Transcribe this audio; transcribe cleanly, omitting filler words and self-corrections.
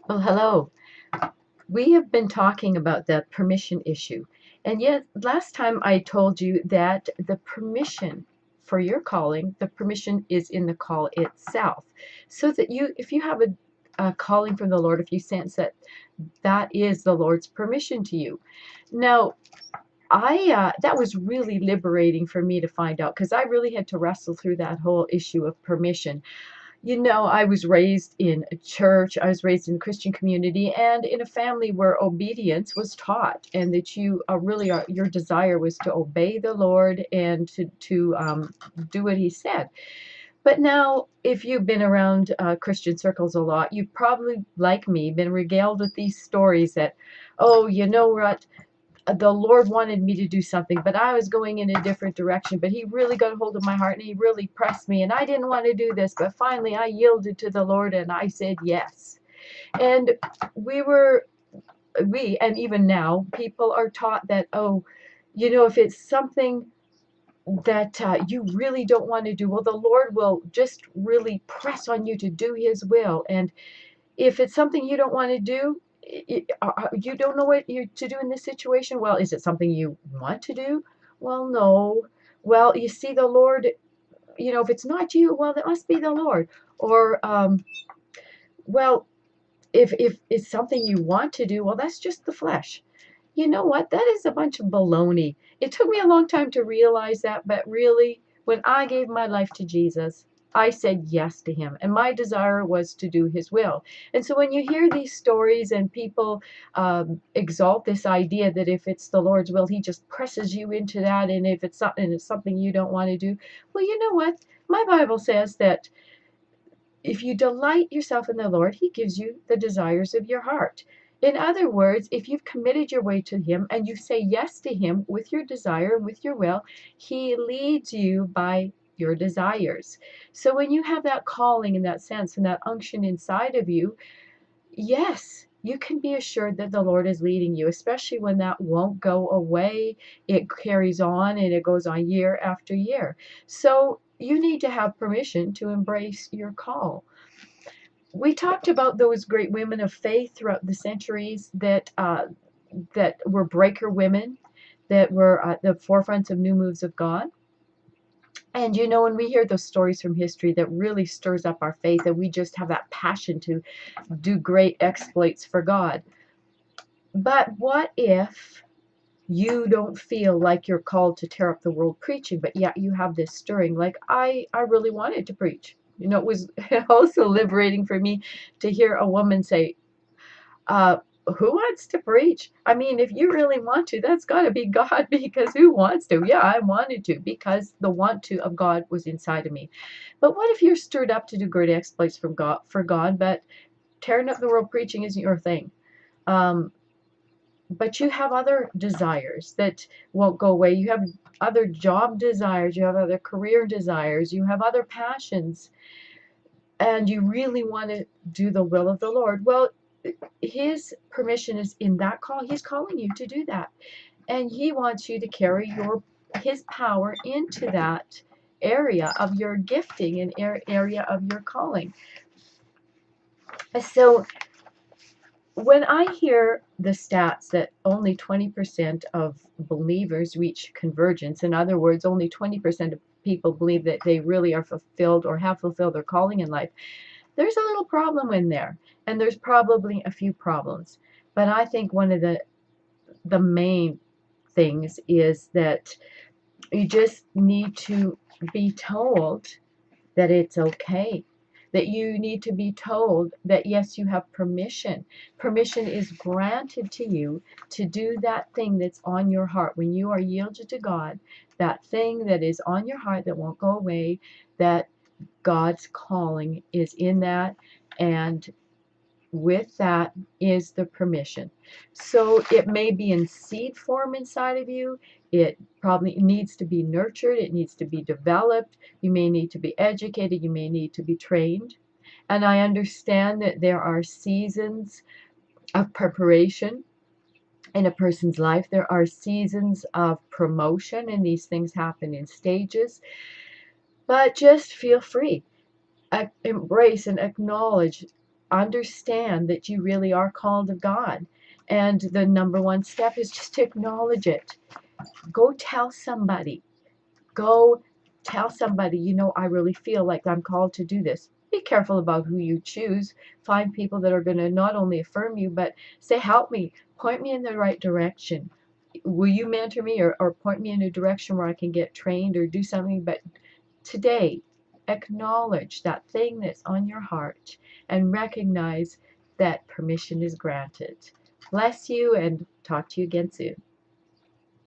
Well, hello. We have been talking about the permission issue. And yet, last time I told you that the permission for your calling, the permission is in the call itself. So that if you have a calling from the Lord, if you sense that that is the Lord's permission to you. Now, that was really liberating for me to find out because I really had to wrestle through that whole issue of permission. I was raised in a church, I was raised in a Christian community, and in a family where obedience was taught, and that your desire was to obey the Lord and to do what He said. But now, if you've been around Christian circles a lot, you've probably, like me, been regaled with these stories that, oh, you know what? The Lord wanted me to do something, but I was going in a different direction. But He really got a hold of my heart and He really pressed me. And I didn't want to do this, but finally I yielded to the Lord and I said yes. And and even now, people are taught that, oh, if it's something that you really don't want to do, well, the Lord will just really press on you to do His will. And if it's something you don't want to do, you don't know what you to do in this situation. Well, is it something you want to do? Well, no. Well, you see, the Lord, if it's not you, well, it must be the Lord. Or, well, if it's something you want to do, well, that's just the flesh. You know what? That is a bunch of baloney. It took me a long time to realize that, but really, when I gave my life to Jesus, I said yes to Him, and my desire was to do His will. And so when you hear these stories and people exalt this idea that if it's the Lord's will, He just presses you into that, and if it's something you don't want to do, well, you know what? My Bible says that if you delight yourself in the Lord, He gives you the desires of your heart. In other words, if you've committed your way to Him and you say yes to Him with your desire and with your will, He leads you by your desires. So when you have that calling and that sense and that unction inside of you, yes, you can be assured that the Lord is leading you, especially when that won't go away. It carries on and it goes on year after year. So you need to have permission to embrace your call. We talked about those great women of faith throughout the centuries that were breaker women, that were at the forefronts of new moves of God. And when we hear those stories from history, that really stirs up our faith, and we just have that passion to do great exploits for God. But what if you don't feel like you're called to tear up the world preaching, but yet you have this stirring? Like, I really wanted to preach. It was also liberating for me to hear a woman say, uh, who wants to preach? I mean, if you really want to, that's got to be God, because who wants to? Yeah, I wanted to, because the want to of God was inside of me. But what if you're stirred up to do great exploits for God, but tearing up the world preaching isn't your thing? Um, but you have other desires that won't go away. You have other job desires, you have other career desires, you have other passions, and you really want to do the will of the Lord. Well, His permission is in that call. He's calling you to do that. And He wants you to carry His power into that area of your gifting and area of your calling. So when I hear the stats that only 20% of believers reach convergence, in other words, only 20% of people believe that they really are fulfilled or have fulfilled their calling in life, there's a little problem in there. And there's probably a few problems. But I think one of the main things is that you just need to be told that it's okay. That you need to be told that, yes, you have permission. Permission is granted to you to do that thing that's on your heart. When you are yielded to God, that thing that is on your heart that won't go away, that God's calling is in that, and with that is the permission. So it may be in seed form inside of you. It probably needs to be nurtured. It needs to be developed. You may need to be educated. You may need to be trained. And I understand that there are seasons of preparation in a person's life. There are seasons of promotion, and these things happen in stages. But just feel free. Embrace and acknowledge understand that you really are called of God. And the number one step is just to acknowledge it. Go tell somebody. Go tell somebody, I really feel like I'm called to do this. Be careful about who you choose. Find people that are going to not only affirm you, but say, help me, point me in the right direction. Will you mentor me or point me in a direction where I can get trained or do something? But today, acknowledge that thing that's on your heart and recognize that permission is granted. Bless you and talk to you again soon.